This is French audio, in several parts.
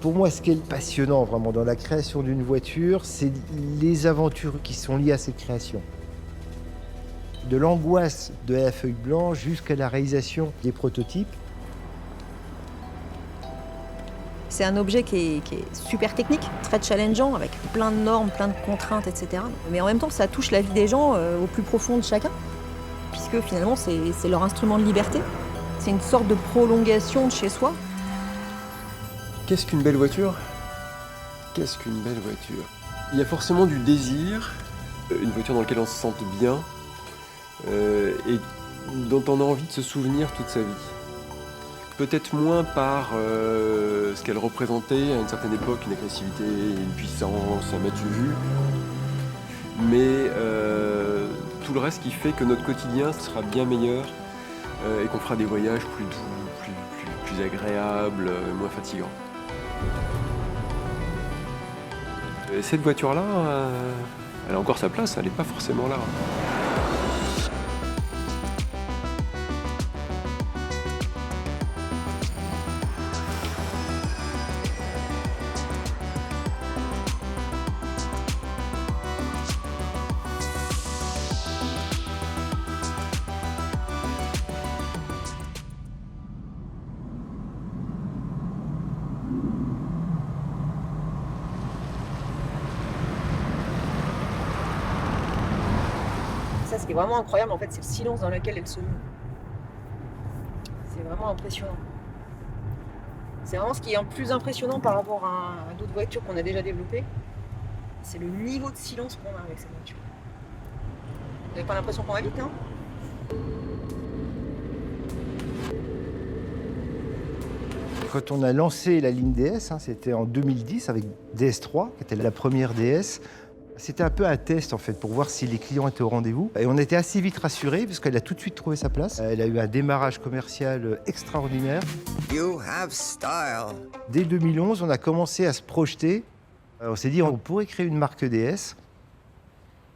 Pour moi, ce qui est passionnant vraiment dans la création d'une voiture, c'est les aventures qui sont liées à cette création. De l'angoisse de la feuille blanche jusqu'à la réalisation des prototypes. C'est un objet qui est super technique, très challengeant, avec plein de normes, plein de contraintes, etc. Mais en même temps, ça touche la vie des gens au plus profond de chacun, puisque finalement, c'est leur instrument de liberté. C'est une sorte de prolongation de chez soi. Qu'est-ce qu'une belle voiture? Qu'est-ce qu'une belle voiture? Il y a forcément du désir, une voiture dans laquelle on se sente bien et dont on a envie de se souvenir toute sa vie. Peut-être moins par ce qu'elle représentait à une certaine époque, une agressivité, une puissance, un matu vu, mais tout le reste qui fait que notre quotidien sera bien meilleur et qu'on fera des voyages plus doux, plus agréables, moins fatigants. Et cette voiture-là, elle a encore sa place, elle n'est pas forcément là. Ça, ce qui est vraiment incroyable, en fait, c'est le silence dans lequel elle se meut. C'est vraiment impressionnant. C'est vraiment ce qui est le plus impressionnant par rapport à d'autres voitures qu'on a déjà développées. C'est le niveau de silence qu'on a avec cette voiture. Vous n'avez pas l'impression qu'on va vite, hein? Quand on a lancé la ligne DS, c'était en 2010 avec DS3, qui était la première DS. C'était un peu un test en fait pour voir si les clients étaient au rendez-vous. Et on était assez vite rassurés parce qu'elle a tout de suite trouvé sa place. Elle a eu un démarrage commercial extraordinaire. You have style. Dès 2011, on a commencé à se projeter. On s'est dit on pourrait créer une marque DS.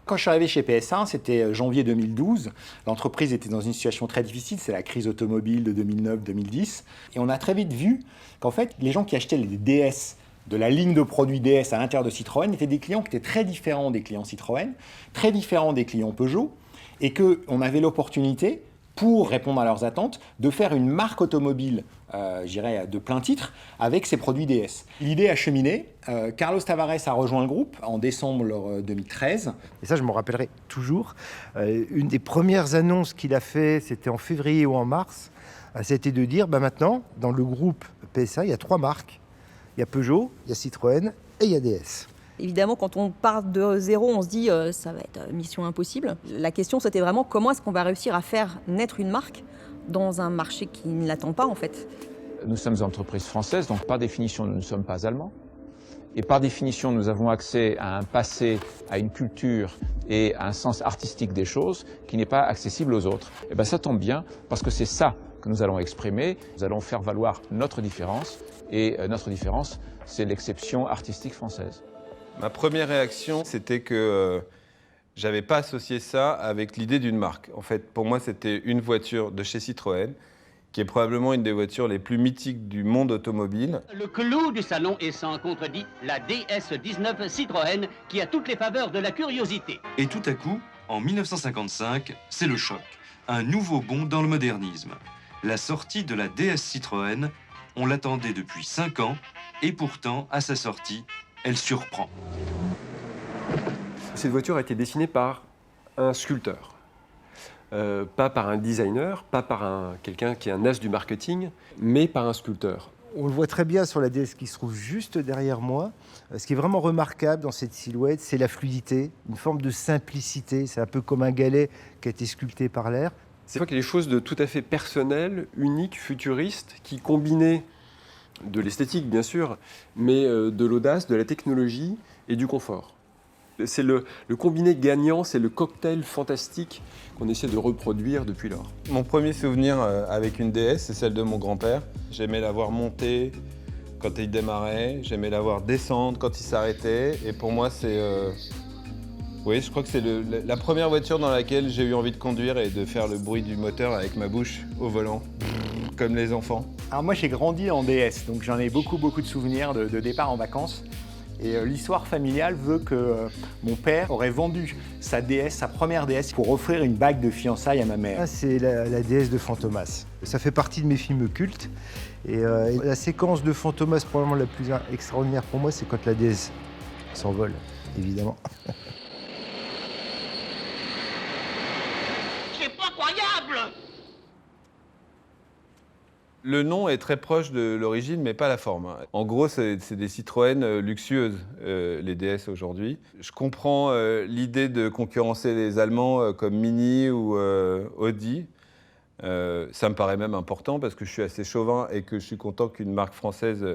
Quand je suis arrivé chez PSA, c'était janvier 2012. L'entreprise était dans une situation très difficile, c'est la crise automobile de 2009-2010. Et on a très vite vu qu'en fait, les gens qui achetaient les DS de la ligne de produits DS à l'intérieur de Citroën étaient des clients qui étaient très différents des clients Citroën, très différents des clients Peugeot, et qu'on avait l'opportunité, pour répondre à leurs attentes, de faire une marque automobile, je dirais, de plein titre, avec ces produits DS. L'idée a cheminé. Carlos Tavares a rejoint le groupe en décembre 2013. Et ça, je m'en rappellerai toujours. Une des premières annonces qu'il a fait, c'était en février ou en mars, c'était de dire, maintenant, dans le groupe PSA, il y a 3 marques. Il y a Peugeot, il y a Citroën et il y a DS. Évidemment, quand on part de zéro, on se dit ça va être mission impossible. La question, c'était vraiment comment est-ce qu'on va réussir à faire naître une marque dans un marché qui ne l'attend pas, en fait. Nous sommes une entreprise française, donc par définition, nous ne sommes pas allemands. Et par définition, nous avons accès à un passé, à une culture et à un sens artistique des choses qui n'est pas accessible aux autres. Et bien ça tombe bien, parce que c'est ça que nous allons exprimer. Nous allons faire valoir notre différence. Et notre différence, c'est l'exception artistique française. Ma première réaction, c'était que j'avais pas associé ça avec l'idée d'une marque. En fait, pour moi, c'était une voiture de chez Citroën, qui est probablement une des voitures les plus mythiques du monde automobile. Le clou du salon est sans contredit la DS19 Citroën, qui a toutes les faveurs de la curiosité. Et tout à coup, en 1955, c'est le choc. Un nouveau bond dans le modernisme. La sortie de la DS Citroën, on l'attendait depuis 5 ans, et pourtant, à sa sortie, elle surprend. Cette voiture a été dessinée par un sculpteur, pas par un designer, pas par quelqu'un qui est un as du marketing, mais par un sculpteur. On le voit très bien sur la DS qui se trouve juste derrière moi. Ce qui est vraiment remarquable dans cette silhouette, c'est la fluidité, une forme de simplicité. C'est un peu comme un galet qui a été sculpté par l'air. C'est qu'il y a des choses de tout à fait personnelles, uniques, futuristes, qui combinaient de l'esthétique bien sûr, mais de l'audace, de la technologie et du confort. C'est le combiné gagnant, c'est le cocktail fantastique qu'on essaie de reproduire depuis lors. Mon premier souvenir avec une DS, c'est celle de mon grand-père. J'aimais la voir monter quand il démarrait, j'aimais la voir descendre quand il s'arrêtait. Et pour moi, c'est... Oui, je crois que c'est la première voiture dans laquelle j'ai eu envie de conduire et de faire le bruit du moteur avec ma bouche au volant. comme les enfants? Alors moi j'ai grandi en DS, donc j'en ai beaucoup de souvenirs de départ en vacances. Et l'histoire familiale veut que mon père aurait vendu sa DS, sa première DS, pour offrir une bague de fiançailles à ma mère. Ça, c'est la déesse de Fantomas. Ça fait partie de mes films cultes. Et la séquence de Fantomas, probablement la plus extraordinaire pour moi, c'est quand la déesse s'envole, évidemment. C'est pas croyable! Le nom est très proche de l'origine, mais pas la forme. En gros, c'est des Citroën luxueuses, les DS aujourd'hui. Je comprends l'idée de concurrencer les Allemands comme Mini ou Audi. Ça me paraît même important parce que je suis assez chauvin et que je suis content qu'une marque française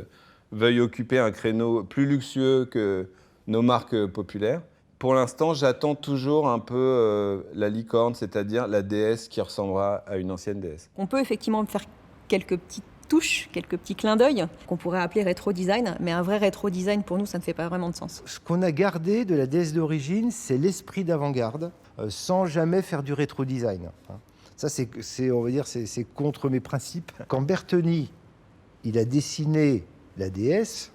veuille occuper un créneau plus luxueux que nos marques populaires. Pour l'instant, j'attends toujours un peu la licorne, c'est-à-dire la DS qui ressemblera à une ancienne DS. On peut effectivement faire quelques petites touches, quelques petits clins d'œil qu'on pourrait appeler rétro design, mais un vrai rétro design pour nous ça ne fait pas vraiment de sens. Ce qu'on a gardé de la DS d'origine, c'est l'esprit d'avant-garde, sans jamais faire du rétro design. Ça, on va dire, c'est contre mes principes. Quand Bertoni, il a dessiné la DS,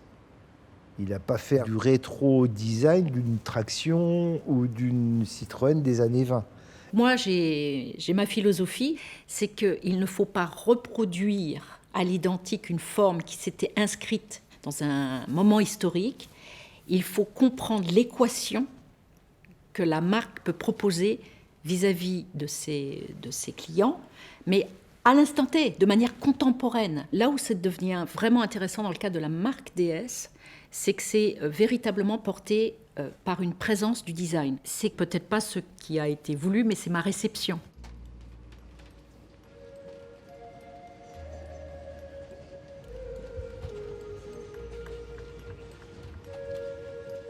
il n'a pas fait du rétro design d'une Traction ou d'une Citroën des années 20. Moi, j'ai ma philosophie, c'est qu'il ne faut pas reproduire à l'identique une forme qui s'était inscrite dans un moment historique. Il faut comprendre l'équation que la marque peut proposer vis-à-vis de ses clients, mais à l'instant T, de manière contemporaine. Là où ça devient vraiment intéressant dans le cas de la marque DS, c'est que c'est véritablement porté par une présence du design. C'est peut-être pas ce qui a été voulu, mais c'est ma réception.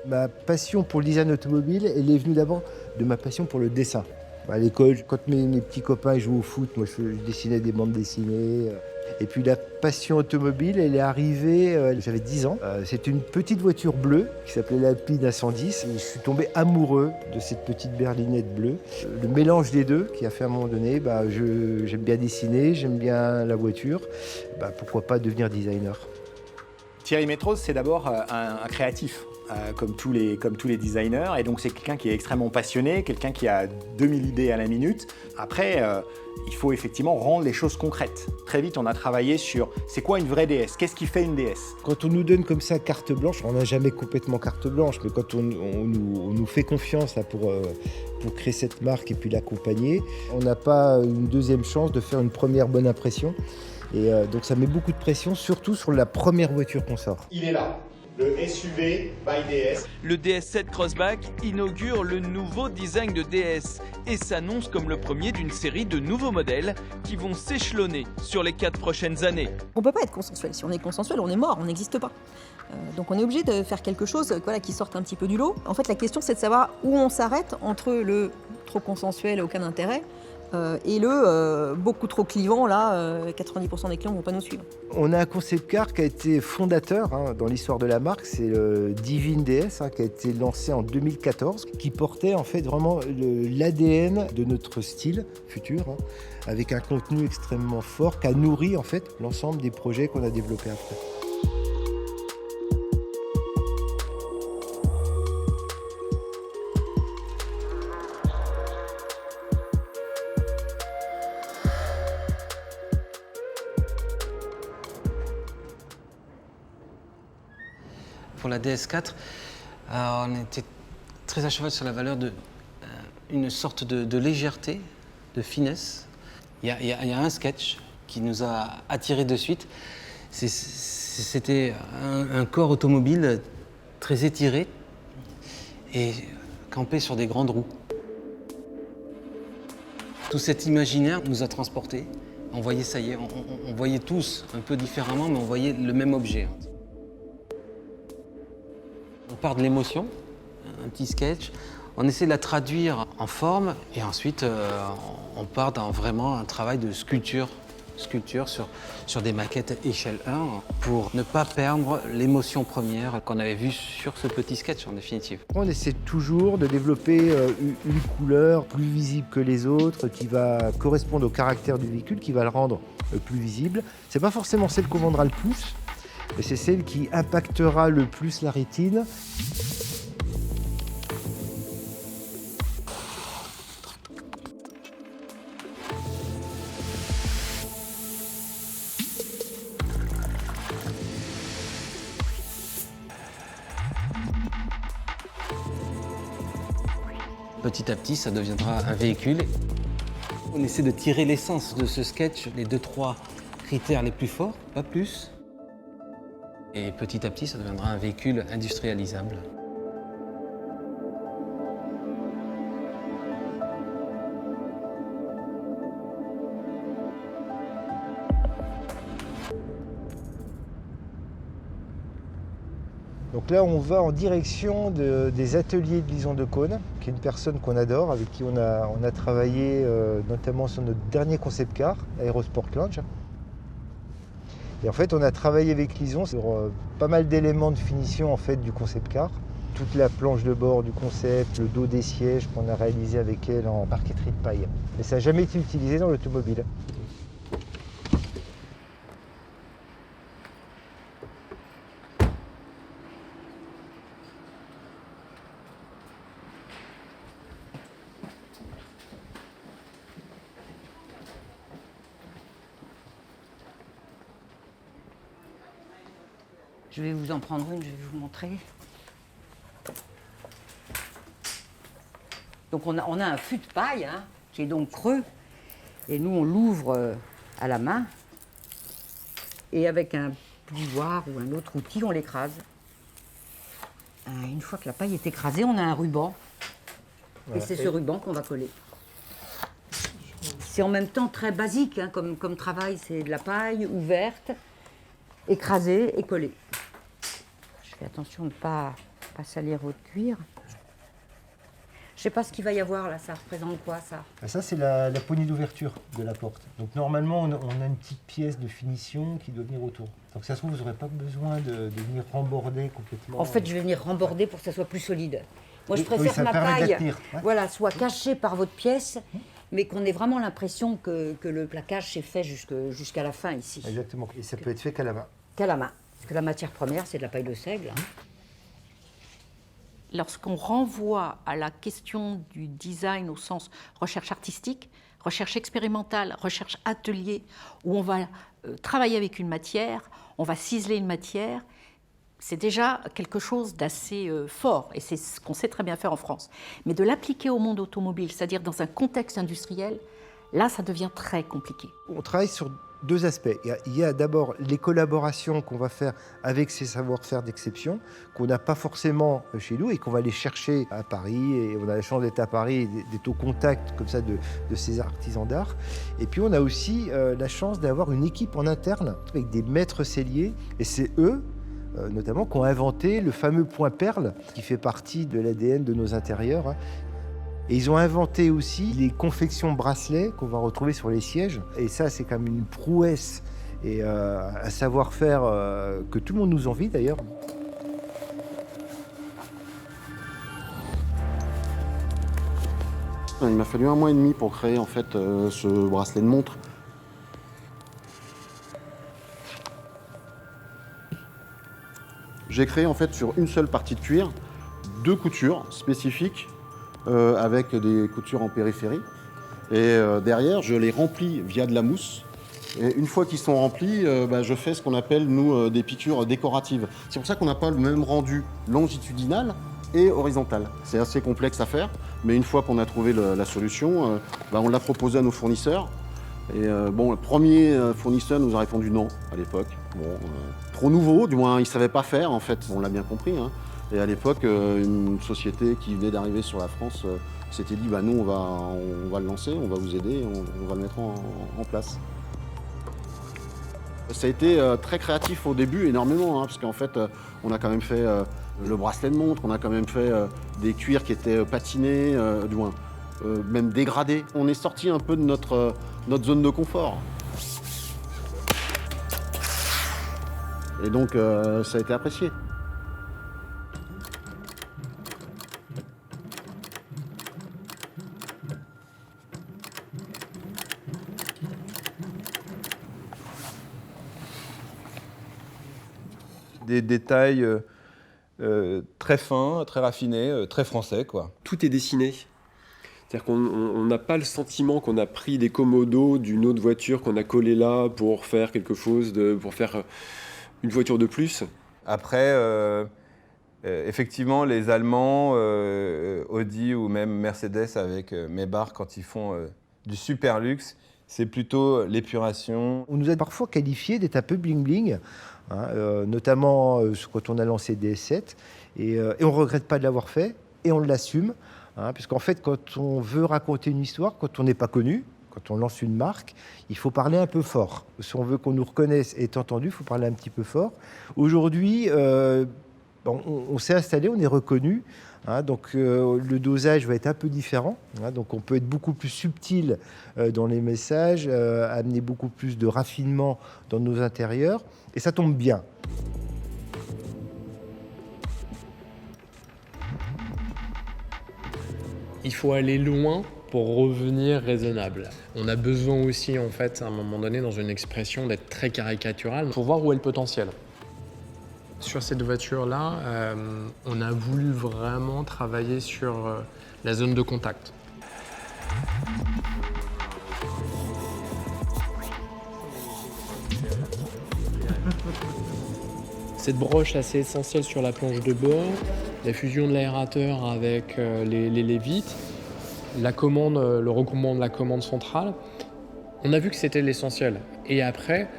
Ma passion pour le design automobile, elle est venue d'abord de ma passion pour le dessin. À l'école, quand mes petits copains jouaient au foot, moi je dessinais des bandes dessinées. Et puis la passion automobile, elle est arrivée, j'avais 10 ans. C'était une petite voiture bleue qui s'appelait l'Alpine A110. Et je suis tombé amoureux de cette petite berlinette bleue. Le mélange des deux qui a fait à un moment donné, j'aime bien dessiner, j'aime bien la voiture. Pourquoi pas devenir designer? Thierry Métrose, c'est d'abord un créatif. Comme tous les designers, et donc c'est quelqu'un qui est extrêmement passionné, quelqu'un qui a 2000 idées à la minute. Après, il faut effectivement rendre les choses concrètes. Très vite, on a travaillé sur c'est quoi une vraie DS, qu'est-ce qui fait une DS. Quand on nous donne comme ça carte blanche, on n'a jamais complètement carte blanche, mais quand on nous fait confiance là, pour créer cette marque et puis l'accompagner, on n'a pas une deuxième chance de faire une première bonne impression. Et donc ça met beaucoup de pression, surtout sur la première voiture qu'on sort. Il est là. Le SUV by DS. Le DS7 Crossback inaugure le nouveau design de DS et s'annonce comme le premier d'une série de nouveaux modèles qui vont s'échelonner sur les 4 prochaines années. On ne peut pas être consensuel. Si on est consensuel, on est mort, on n'existe pas. Donc on est obligé de faire quelque chose qui sorte un petit peu du lot. En fait, la question, c'est de savoir où on s'arrête entre le trop consensuel, aucun intérêt, et le beaucoup trop clivant, là, 90% des clients ne vont pas nous suivre. On a un concept car qui a été fondateur dans l'histoire de la marque, c'est le Divine DS qui a été lancé en 2014, qui portait en fait vraiment l'ADN de notre style futur, avec un contenu extrêmement fort qui a nourri en fait l'ensemble des projets qu'on a développés après. Pour la DS4, on était très à cheval sur la valeur d'une sorte de légèreté, de finesse. Il y a un sketch qui nous a attirés de suite. C'était un corps automobile très étiré et campé sur des grandes roues. Tout cet imaginaire nous a transportés. On voyait, ça y est, on voyait tous un peu différemment, mais on voyait le même objet. On part de l'émotion, un petit sketch, on essaie de la traduire en forme et ensuite on part dans vraiment un travail de sculpture sculpture sur des maquettes échelle 1 pour ne pas perdre l'émotion première qu'on avait vue sur ce petit sketch en définitive. On essaie toujours de développer une couleur plus visible que les autres, qui va correspondre au caractère du véhicule, qui va le rendre plus visible. C'est pas forcément celle qu'on vendra le plus, mais c'est celle qui impactera le plus la rétine. Petit à petit, ça deviendra un véhicule. On essaie de tirer l'essence de ce sketch, les 2-3 critères les plus forts, pas plus. Et petit à petit, ça deviendra un véhicule industrialisable. Donc là, on va en direction des ateliers de Lison de Caunes, qui est une personne qu'on adore, avec qui on a travaillé notamment sur notre dernier concept car, Aerosport Lounge. Et en fait, on a travaillé avec Lison sur pas mal d'éléments de finition en fait, du concept car. Toute la planche de bord du concept, le dos des sièges qu'on a réalisé avec elle en parqueterie de paille. Et ça n'a jamais été utilisé dans l'automobile. Je vais vous en prendre une, je vais vous montrer. Donc on a un fût de paille hein, qui est donc creux. Et nous, on l'ouvre à la main. Et avec un plioir ou un autre outil, on l'écrase. Une fois que la paille est écrasée, on a un ruban. Voilà. Et c'est ce ruban qu'on va coller. C'est en même temps très basique hein, comme travail. C'est de la paille ouverte, écrasée et collée. Je fais attention de ne pas salir votre cuir. Je ne sais pas ce qu'il va y avoir là, ça représente quoi ça? Ça c'est la poignée d'ouverture de la porte. Donc normalement on a une petite pièce de finition qui doit venir autour. Donc ça se trouve vous n'aurez pas besoin de venir remborder complètement. En fait je vais venir remborder pour que ça soit plus solide. Moi je préfère que ma paille voilà, soit cachée par votre pièce, mais qu'on ait vraiment l'impression que le plaquage s'est fait jusqu'à la fin ici. Exactement, et ça peut être fait qu'à la main. Qu'à la main, parce que la matière première c'est de la paille de seigle. Hein. Lorsqu'on renvoie à la question du design au sens recherche artistique, recherche expérimentale, recherche atelier, où on va travailler avec une matière, on va ciseler une matière, c'est déjà quelque chose d'assez fort, et c'est ce qu'on sait très bien faire en France. Mais de l'appliquer au monde automobile, c'est-à-dire dans un contexte industriel, là, ça devient très compliqué. On travaille sur deux aspects. Il y a d'abord les collaborations qu'on va faire avec ces savoir-faire d'exception, qu'on n'a pas forcément chez nous et qu'on va aller chercher à Paris. Et on a la chance d'être à Paris et d'être au contact comme ça de ces artisans d'art. Et puis on a aussi la chance d'avoir une équipe en interne avec des maîtres selliers. Et c'est eux, notamment, qui ont inventé le fameux point perle qui fait partie de l'ADN de nos intérieurs. Et ils ont inventé aussi les confections bracelets qu'on va retrouver sur les sièges. Et ça, c'est quand même une prouesse et un savoir-faire que tout le monde nous envie d'ailleurs. Il m'a fallu 1 mois et demi pour créer en fait ce bracelet de montre. J'ai créé en fait sur une seule partie de cuir 2 coutures spécifiques. Avec des coutures en périphérie. Et derrière, je les remplis via de la mousse. Et une fois qu'ils sont remplis, je fais ce qu'on appelle, nous, des piqûres décoratives. C'est pour ça qu'on n'a pas le même rendu longitudinal et horizontal. C'est assez complexe à faire, mais une fois qu'on a trouvé la solution, on l'a proposé à nos fournisseurs. Et le premier fournisseur nous a répondu non à l'époque. Trop nouveau, du moins, il ne savait pas faire, en fait. On l'a bien compris, hein. Et à l'époque, une société qui venait d'arriver sur la France s'était dit nous, on va le lancer, on va vous aider, on va le mettre en place. Ça a été très créatif au début, énormément, hein, parce qu'en fait, on a quand même fait le bracelet de montre, on a quand même fait des cuirs qui étaient patinés, du moins, même dégradés. On est sorti un peu de notre zone de confort. Et donc, ça a été apprécié. Des détails très fins, très raffinés, très français, quoi. Tout est dessiné. C'est-à-dire qu'on n'a pas le sentiment qu'on a pris des commodos d'une autre voiture qu'on a collé là pour faire quelque chose, pour faire une voiture de plus. Après, effectivement, les Allemands, Audi ou même Mercedes avec Maybach, quand ils font du super luxe, c'est plutôt l'épuration. On nous a parfois qualifiés d'être un peu bling-bling, hein, notamment quand on a lancé DS7. Et on ne regrette pas de l'avoir fait, et on l'assume. Hein, puisqu'en fait, quand on veut raconter une histoire, quand on n'est pas connu, quand on lance une marque, il faut parler un peu fort. Si on veut qu'on nous reconnaisse et être entendu, il faut parler un petit peu fort. Aujourd'hui, on s'est installé, on est reconnu. Hein, donc le dosage va être un peu différent. Hein, donc on peut être beaucoup plus subtil dans les messages, amener beaucoup plus de raffinement dans nos intérieurs. Et ça tombe bien. Il faut aller loin pour revenir raisonnable. On a besoin aussi, en fait, à un moment donné, dans une expression, d'être très caricatural pour voir où est le potentiel. Sur cette voiture-là, on a voulu vraiment travailler sur la zone de contact. Cette broche assez essentielle sur la planche de bord, la fusion de l'aérateur avec les vitres, la commande, le recoupement de la commande centrale. On a vu que c'était l'essentiel. Et après,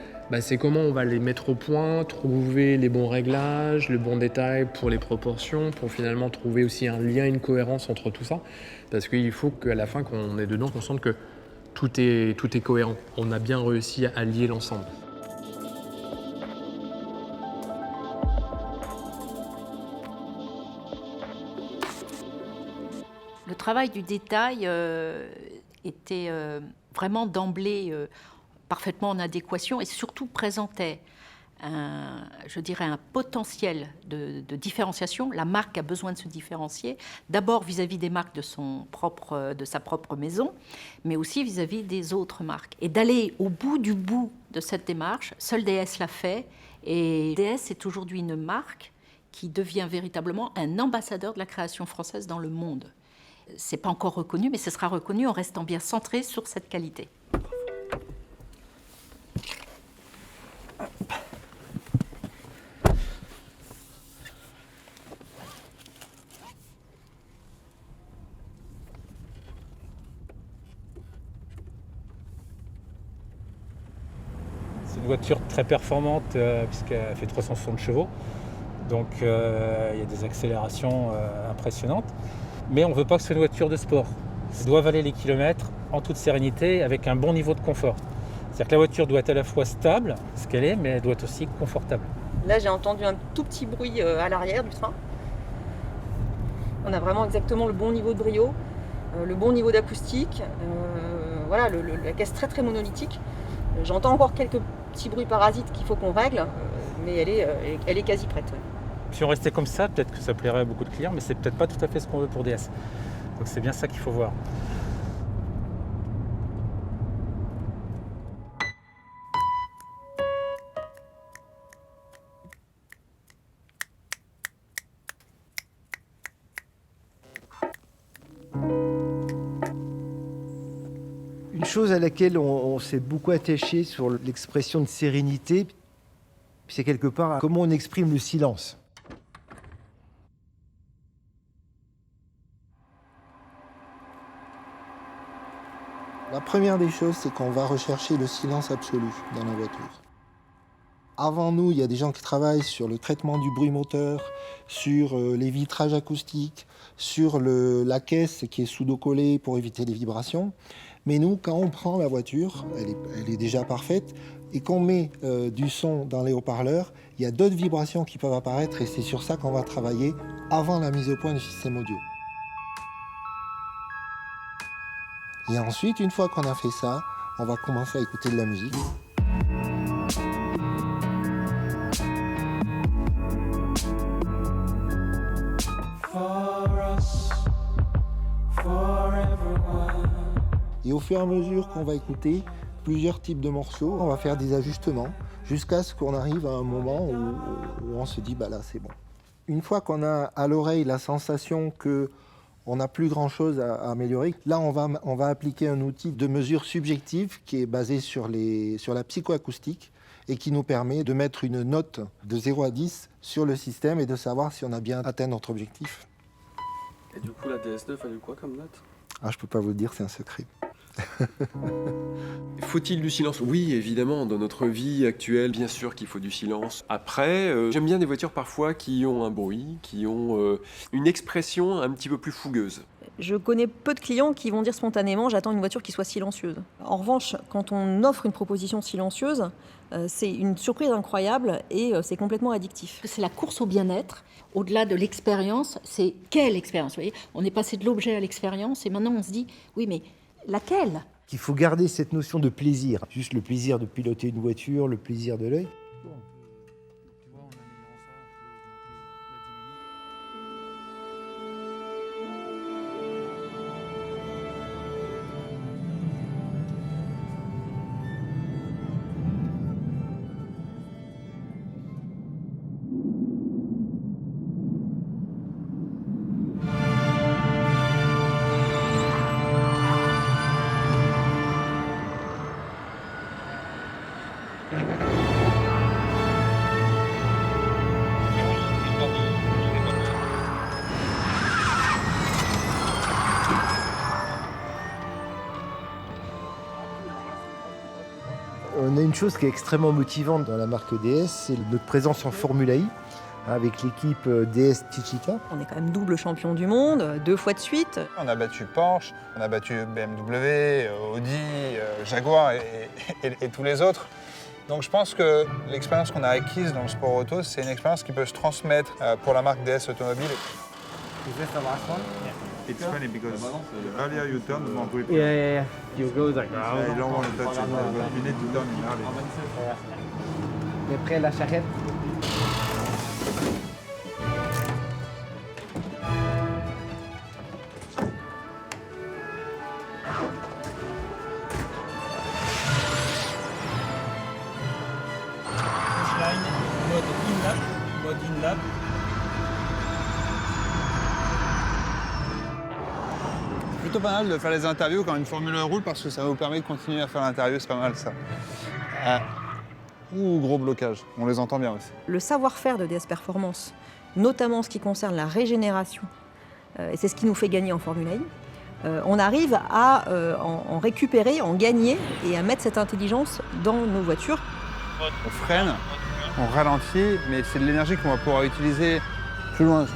c'est comment on va les mettre au point, trouver les bons réglages, le bon détail pour les proportions, pour finalement trouver aussi un lien, une cohérence entre tout ça. Parce qu'il faut qu'à la fin, quand on est dedans, qu'on sente que tout est cohérent. On a bien réussi à lier l'ensemble. Le travail du détail était vraiment d'emblée parfaitement en adéquation et surtout présentait un potentiel de différenciation. La marque a besoin de se différencier, d'abord vis-à-vis des marques de sa propre maison, mais aussi vis-à-vis des autres marques. Et d'aller au bout du bout de cette démarche, seul DS l'a fait. Et DS est aujourd'hui une marque qui devient véritablement un ambassadeur de la création française dans le monde. C'est pas encore reconnu, mais ce sera reconnu en restant bien centré sur cette qualité. C'est une voiture très performante puisqu'elle fait 360 chevaux. Donc il y a des accélérations impressionnantes. Mais on ne veut pas que ce soit une voiture de sport. Elle doit valer les kilomètres en toute sérénité avec un bon niveau de confort. C'est-à-dire que la voiture doit être à la fois stable, ce qu'elle est, mais elle doit être aussi confortable. Là, j'ai entendu un tout petit bruit à l'arrière du train. On a vraiment exactement le bon niveau de brio, le bon niveau d'acoustique. Voilà, la caisse très très monolithique. J'entends encore quelques petits bruits parasites qu'il faut qu'on règle, mais elle est quasi prête. Ouais. Si on restait comme ça, peut-être que ça plairait à beaucoup de clients, mais c'est peut-être pas tout à fait ce qu'on veut pour DS. Donc c'est bien ça qu'il faut voir. Une chose à laquelle on s'est beaucoup attaché sur l'expression de sérénité, c'est quelque part comment on exprime le silence. La première des choses, c'est qu'on va rechercher le silence absolu dans la voiture. Avant nous, il y a des gens qui travaillent sur le traitement du bruit moteur, sur les vitrages acoustiques, sur la caisse qui est pseudo-collée pour éviter les vibrations. Mais nous, quand on prend la voiture, elle est déjà parfaite, et qu'on met du son dans les haut-parleurs, il y a d'autres vibrations qui peuvent apparaître, et c'est sur ça qu'on va travailler avant la mise au point du système audio. Et ensuite, une fois qu'on a fait ça, on va commencer à écouter de la musique. Et au fur et à mesure qu'on va écouter plusieurs types de morceaux, on va faire des ajustements jusqu'à ce qu'on arrive à un moment où on se dit bah là c'est bon. Une fois qu'on a à l'oreille la sensation qu'on n'a plus grand chose à améliorer, là on va appliquer un outil de mesure subjective qui est basé sur la psychoacoustique et qui nous permet de mettre une note de 0 à 10 sur le système et de savoir si on a bien atteint notre objectif. Et du coup, la DS9, elle a eu quoi comme note? Ah, je peux pas vous le dire, c'est un secret. Faut-il du silence? Oui, évidemment, dans notre vie actuelle, bien sûr qu'il faut du silence. Après, j'aime bien des voitures parfois qui ont un bruit, qui ont une expression un petit peu plus fougueuse. Je connais peu de clients qui vont dire spontanément « j'attends une voiture qui soit silencieuse ». En revanche, quand on offre une proposition silencieuse, c'est une surprise incroyable et c'est complètement addictif. C'est la course au bien-être. Au-delà de l'expérience, c'est quelle expérience? Vous voyez, on est passé de l'objet à l'expérience et maintenant on se dit « oui, mais laquelle ?» Il faut garder cette notion de plaisir. Juste le plaisir de piloter une voiture, le plaisir de l'œil. On a une chose qui est extrêmement motivante dans la marque DS, c'est notre présence en Formula I, avec l'équipe DS Ticita. On est quand même double champion du monde, 2 fois de suite. On a battu Porsche, on a battu BMW, Audi, Jaguar et tous les autres. Donc je pense que l'expérience qu'on a acquise dans le sport auto, c'est une expérience qui peut se transmettre pour la marque DS Automobile. Is this the last one? Yeah. It's funny because the earlier you turn, the more grip. Yeah. You go like I don't want to touch it, but you need to turn in early. T'es prêt la charrette? Mode in-lap. C'est plutôt pas mal de faire les interviews quand une Formule 1 roule parce que ça vous permet de continuer à faire l'interview, c'est pas mal ça. Ouh, gros blocage, on les entend bien aussi. Le savoir-faire de DS Performance, notamment en ce qui concerne la régénération, et c'est ce qui nous fait gagner en Formule 1, on arrive à en récupérer, en gagner et à mettre cette intelligence dans nos voitures. On freine, on ralentit, mais c'est de l'énergie qu'on va pouvoir utiliser plus loin.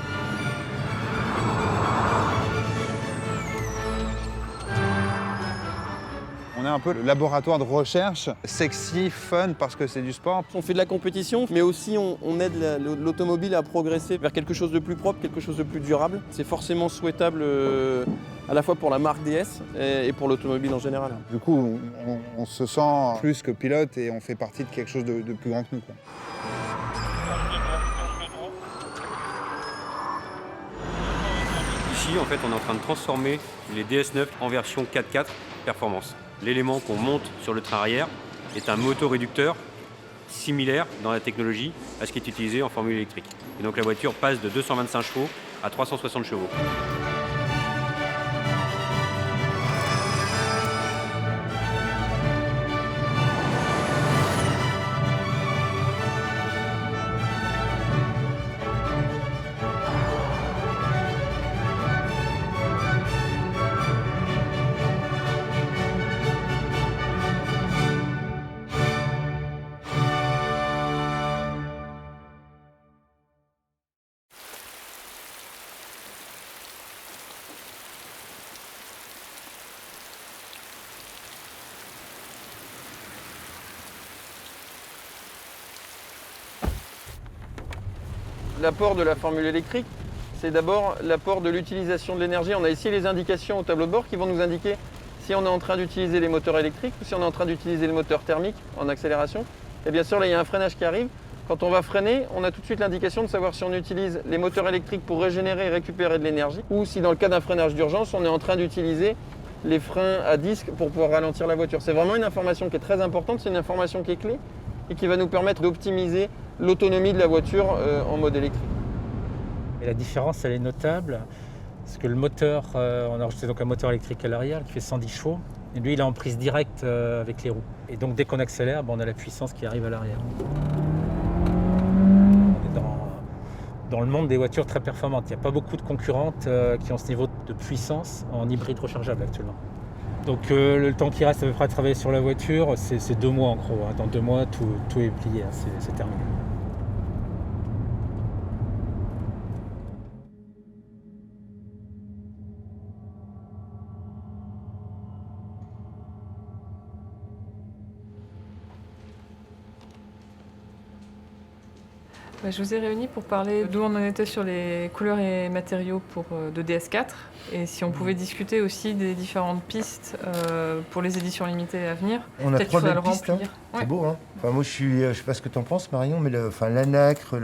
On est un peu le laboratoire de recherche, sexy, fun, parce que c'est du sport. On fait de la compétition, mais aussi on aide l'automobile à progresser vers quelque chose de plus propre, quelque chose de plus durable. C'est forcément souhaitable à la fois pour la marque DS et pour l'automobile en général. Du coup, on se sent plus que pilote et on fait partie de quelque chose de plus grand que nous, quoi. Ici, en fait, on est en train de transformer les DS9 en version 4x4 performance. L'élément qu'on monte sur le train arrière est un motoréducteur similaire dans la technologie à ce qui est utilisé en formule électrique. Et donc la voiture passe de 225 chevaux à 360 chevaux. L'apport de la formule électrique, c'est d'abord l'apport de l'utilisation de l'énergie. On a ici les indications au tableau de bord qui vont nous indiquer si on est en train d'utiliser les moteurs électriques ou si on est en train d'utiliser le moteur thermique en accélération. Et bien sûr, là, il y a un freinage qui arrive. Quand on va freiner, on a tout de suite l'indication de savoir si on utilise les moteurs électriques pour régénérer et récupérer de l'énergie, ou si dans le cas d'un freinage d'urgence, on est en train d'utiliser les freins à disque pour pouvoir ralentir la voiture. C'est vraiment une information qui est très importante, c'est une information qui est clé et qui va nous permettre d'optimiser l'autonomie de la voiture en mode électrique. Et la différence, elle est notable, parce que le moteur, on a rajouté donc un moteur électrique à l'arrière qui fait 110 chevaux, et lui, il est en prise directe avec les roues. Et donc, dès qu'on accélère, on a la puissance qui arrive à l'arrière. On est dans le monde des voitures très performantes. Il n'y a pas beaucoup de concurrentes qui ont ce niveau de puissance en hybride rechargeable actuellement. Donc, le temps qui reste à peu près à travailler sur la voiture, c'est 2 mois en gros. Dans 2 mois, tout est plié, c'est terminé. Je vous ai réunis pour parler d'où on en était sur les couleurs et matériaux de DS4 et si on pouvait discuter aussi des différentes pistes pour les éditions limitées à venir. On a 3 belles pistes, hein. Ouais. C'est beau. Hein. Enfin, moi, je sais pas ce que tu en penses, Marion, mais l'anacre,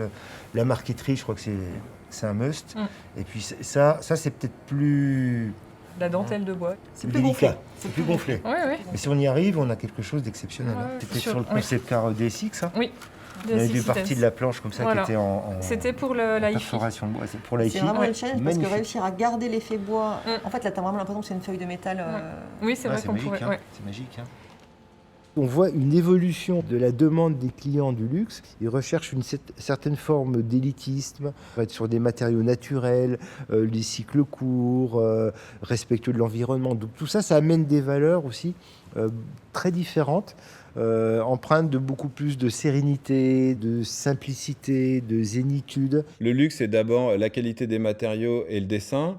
la marqueterie, je crois que c'est un must. Et puis ça c'est peut-être plus... La dentelle de bois. C'est plus délicat, c'est plus gonflé. Ouais. Mais si on y arrive, on a quelque chose d'exceptionnel. C'était sur le concept car DSX, hein. Oui. Il y avait des parties de la planche comme ça qui étaient en C'était pour la perforation de bois. C'est pour la C'est vraiment le challenge parce que réussir à garder l'effet bois. En fait, là, tu as vraiment l'impression que c'est une feuille de métal. Oui, c'est vrai qu'on pourrait. C'est magique. Hein. On voit une évolution de la demande des clients du luxe. Ils recherchent une certaine forme d'élitisme, être sur des matériaux naturels, les cycles courts, respectueux de l'environnement. Donc tout ça, ça amène des valeurs aussi très différentes. Empreinte de beaucoup plus de sérénité, de simplicité, de zénitude. Le luxe, c'est d'abord la qualité des matériaux et le dessin.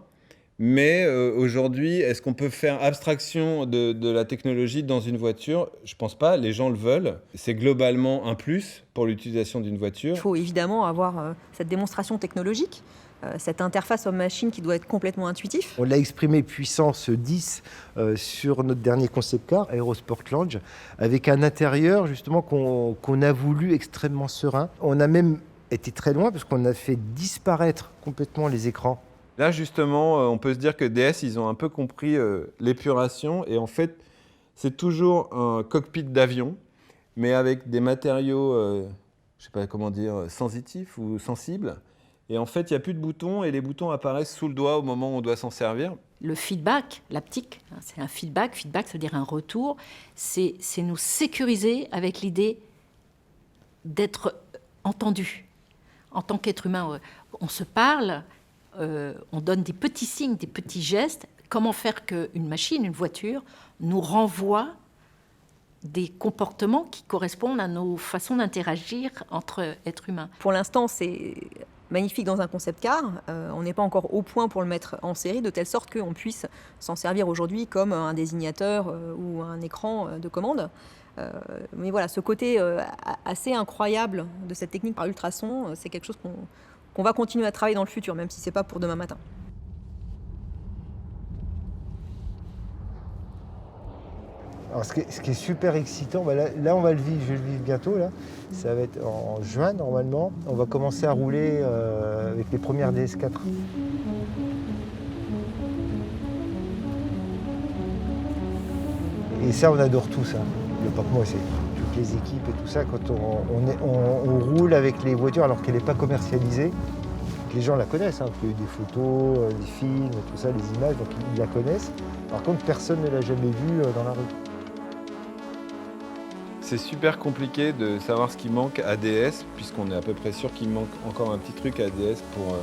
Mais aujourd'hui, est-ce qu'on peut faire abstraction de la technologie dans une voiture? Je pense pas, les gens le veulent. C'est globalement un plus pour l'utilisation d'une voiture. Il faut évidemment avoir cette démonstration technologique. Cette interface homme-machine qui doit être complètement intuitif. On l'a exprimé puissance 10 sur notre dernier concept car, Aerosport Lounge, avec un intérieur justement qu'on a voulu extrêmement serein. On a même été très loin parce qu'on a fait disparaître complètement les écrans. Là justement, on peut se dire que DS, ils ont un peu compris l'épuration et en fait, c'est toujours un cockpit d'avion, mais avec des matériaux, je sais pas comment dire, sensitifs ou sensibles. Et en fait, il n'y a plus de boutons et les boutons apparaissent sous le doigt au moment où on doit s'en servir. Le feedback, l'haptique, c'est un feedback. Feedback, ça veut dire un retour. C'est nous sécuriser avec l'idée d'être entendu. En tant qu'être humain, on se parle, on donne des petits signes, des petits gestes. Comment faire qu'une machine, une voiture, nous renvoie des comportements qui correspondent à nos façons d'interagir entre êtres humains. Pour l'instant, c'est magnifique dans un concept car. On n'est pas encore au point pour le mettre en série, de telle sorte qu'on puisse s'en servir aujourd'hui comme un désignateur ou un écran de commande. Mais voilà, ce côté assez incroyable de cette technique par ultrason, c'est quelque chose qu'on va continuer à travailler dans le futur, même si ce n'est pas pour demain matin. Alors, ce qui est super excitant, là on va le vivre, je vais le vivre bientôt. Là. Ça va être en juin normalement. On va commencer à rouler avec les premières DS4. Et ça, on adore tout ça. Pas que moi, c'est toutes les équipes et tout ça. Quand on roule avec les voitures alors qu'elle n'est pas commercialisée, les gens la connaissent. Hein, parce qu'il y a eu des photos, des films, tout ça, les images, donc ils la connaissent. Par contre, personne ne l'a jamais vue dans la rue. C'est super compliqué de savoir ce qui manque à DS, puisqu'on est à peu près sûr qu'il manque encore un petit truc à DS pour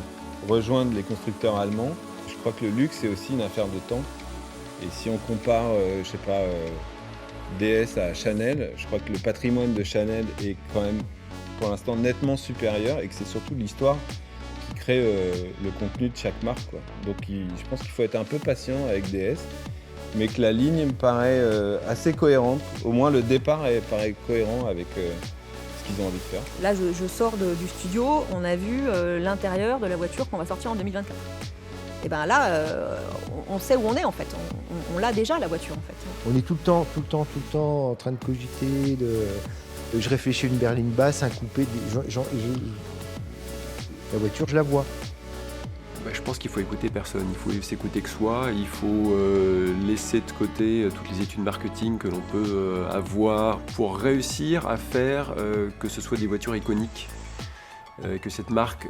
rejoindre les constructeurs allemands. Je crois que le luxe, c'est aussi une affaire de temps. Et si on compare, je sais pas, DS à Chanel, je crois que le patrimoine de Chanel est quand même, pour l'instant, nettement supérieur et que c'est surtout l'histoire qui crée le contenu de chaque marque, quoi. Donc je pense qu'il faut être un peu patient avec DS. Mais que la ligne me paraît assez cohérente. Au moins, le départ paraît cohérent avec ce qu'ils ont envie de faire. Là, je sors du studio, on a vu l'intérieur de la voiture qu'on va sortir en 2024. Et bien là, on sait où on est en fait. On l'a déjà, la voiture en fait. On est tout le temps en train de cogiter, Je réfléchis à une berline basse, un coupé, la voiture, je la vois. Je pense qu'il faut écouter personne, il faut s'écouter que soi, il faut laisser de côté toutes les études marketing que l'on peut avoir pour réussir à faire que ce soit des voitures iconiques, que cette marque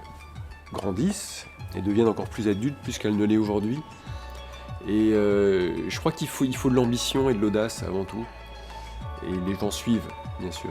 grandisse et devienne encore plus adulte puisqu'elle ne l'est aujourd'hui. Et je crois qu'il faut de l'ambition et de l'audace avant tout. Et les gens suivent, bien sûr.